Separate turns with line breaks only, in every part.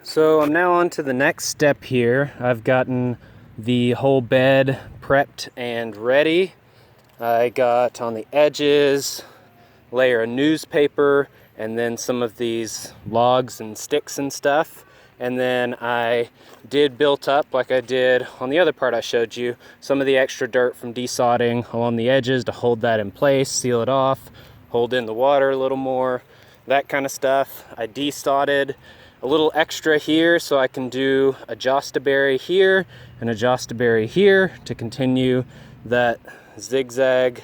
So I'm now on to the next step here. I've gotten the whole bed prepped and ready. I got on the edges layer of newspaper and then some of these logs and sticks and stuff. And then I did built up, like I did on the other part I showed you, some of the extra dirt from desodding along the edges to hold that in place, seal it off, hold in the water a little more, that kind of stuff. I desodded a little extra here so I can do a jostaberry here and a jostaberry here to continue that zigzag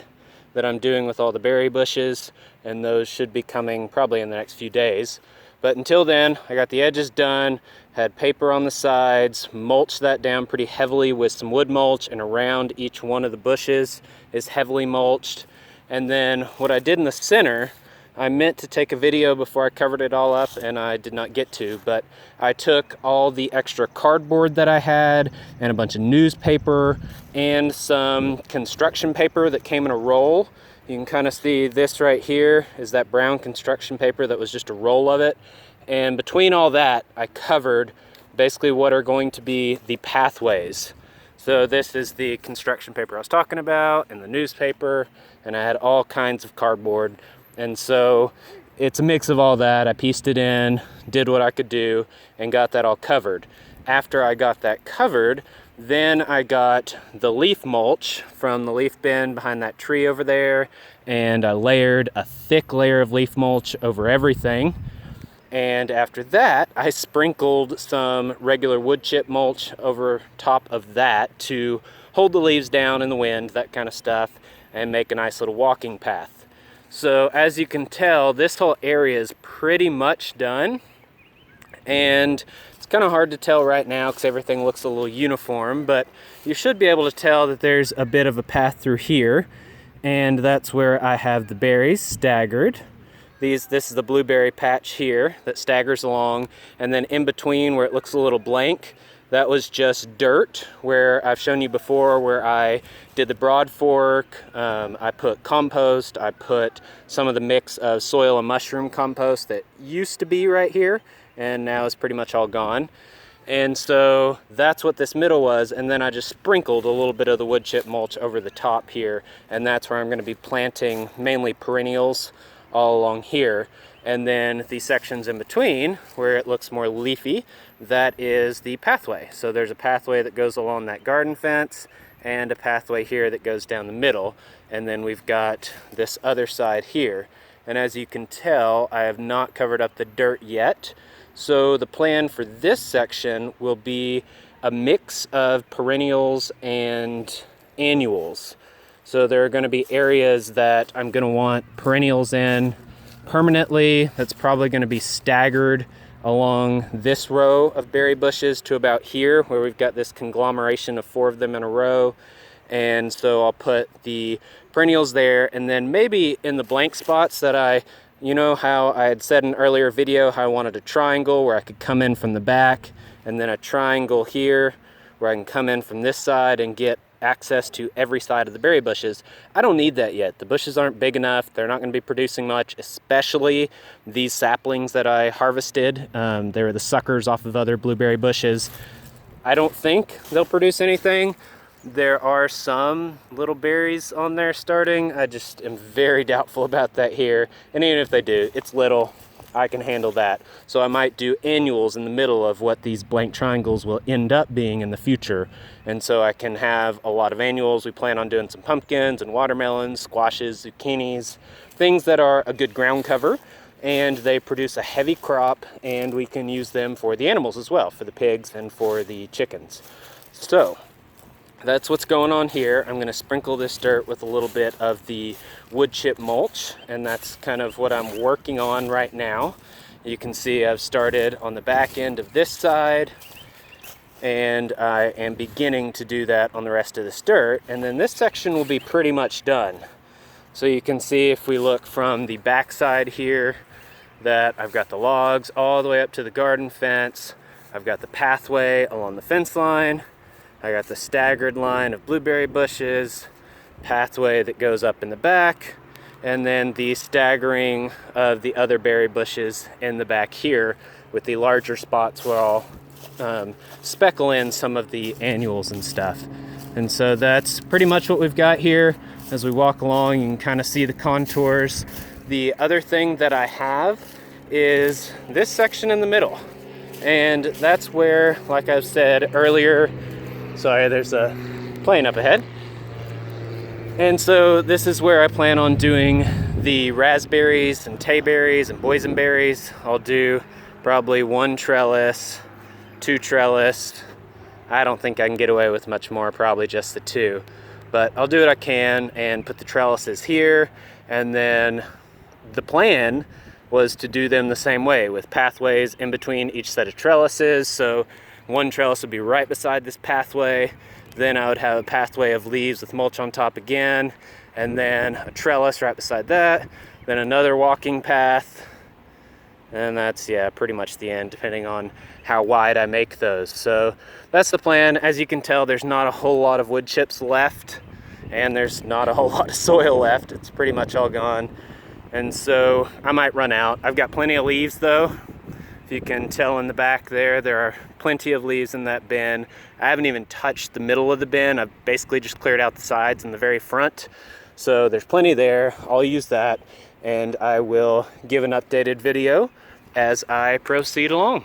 that I'm doing with all the berry bushes, and those should be coming probably in the next few days. But until then, I got the edges done, had paper on the sides, mulched that down pretty heavily with some wood mulch, and around each one of the bushes is heavily mulched. And then what I did in the center, I meant to take a video before I covered it all up and I did not get to, but I took all the extra cardboard that I had and a bunch of newspaper and some construction paper that came in a roll. You can kind of see this right here is that brown construction paper that was just a roll of it. And between all that, I covered basically what are going to be the pathways. So this is the construction paper I was talking about and the newspaper, and I had all kinds of cardboard. And so it's a mix of all that. I pieced it in, did what I could do, and got that all covered. After I got that covered, then I got the leaf mulch from the leaf bin behind that tree over there, and I layered a thick layer of leaf mulch over everything. And after that, I sprinkled some regular wood chip mulch over top of that to hold the leaves down in the wind, that kind of stuff, and make a nice little walking path. So as you can tell, this whole area is pretty much done, and it's kind of hard to tell right now because everything looks a little uniform, but you should be able to tell that there's a bit of a path through here, and that's where I have the berries staggered. This is the blueberry patch here that staggers along, and then in between where it looks a little blank, that was just dirt where I've shown you before where I did the broad fork. I put compost, I put some of the mix of soil and mushroom compost that used to be right here and now is pretty much all gone. And so that's what this middle was, and then I just sprinkled a little bit of the wood chip mulch over the top here, and that's where I'm going to be planting mainly perennials all along here. And then the sections in between where it looks more leafy, that is the pathway. So there's a pathway that goes along that garden fence and a pathway here that goes down the middle. And then we've got this other side here. And as you can tell, I have not covered up the dirt yet. So the plan for this section will be a mix of perennials and annuals. So there are going to be areas that I'm going to want perennials in permanently. That's probably going to be staggered along this row of berry bushes to about here where we've got this conglomeration of 4 of them in a row. And so I'll put the perennials there, and then maybe in the blank spots that you know how I had said in an earlier video how I wanted a triangle where I could come in from the back, and then a triangle here where I can come in from this side and get access to every side of the berry bushes. I don't need that yet. The bushes aren't big enough. They're not going to be producing much, especially these saplings that I harvested. They were the suckers off of other blueberry bushes. I don't think they'll produce anything. There are some little berries on there starting. I just am very doubtful about that here. And even if they do, it's little. I can handle that. So I might do annuals in the middle of what these blank triangles will end up being in the future. And so I can have a lot of annuals. We plan on doing some pumpkins and watermelons, squashes, zucchinis, things that are a good ground cover, and they produce a heavy crop, and we can use them for the animals as well, for the pigs and for the chickens. So that's what's going on here. I'm going to sprinkle this dirt with a little bit of the wood chip mulch, and that's kind of what I'm working on right now. You can see I've started on the back end of this side, and I am beginning to do that on the rest of this dirt, and then this section will be pretty much done. So you can see if we look from the back side here that I've got the logs all the way up to the garden fence. I've got the pathway along the fence line. I got the staggered line of blueberry bushes, pathway that goes up in the back, and then the staggering of the other berry bushes in the back here, with the larger spots where I'll speckle in some of the annuals and stuff. And so that's pretty much what we've got here. As we walk along, you can kind of see the contours. The other thing that I have is this section in the middle. And that's where, like I've said earlier, sorry, there's a plane up ahead. And so this is where I plan on doing the raspberries and tayberries and boysenberries. I'll do probably 1 trellis, 2 trellis. I don't think I can get away with much more, probably just the 2. But I'll do what I can and put the trellises here. And then the plan was to do them the same way, with pathways in between each set of trellises. So 1 trellis would be right beside this pathway. Then I would have a pathway of leaves with mulch on top again, and then a trellis right beside that, then another walking path, and that's, yeah, pretty much the end, depending on how wide I make those. So that's the plan. As you can tell, there's not a whole lot of wood chips left, and there's not a whole lot of soil left. It's pretty much all gone, and so I might run out. I've got plenty of leaves though. If you can tell in the back there are plenty of leaves in that bin. I haven't even touched the middle of the bin. I've basically just cleared out the sides and the very front. So there's plenty there. I'll use that, and I will give an updated video as I proceed along.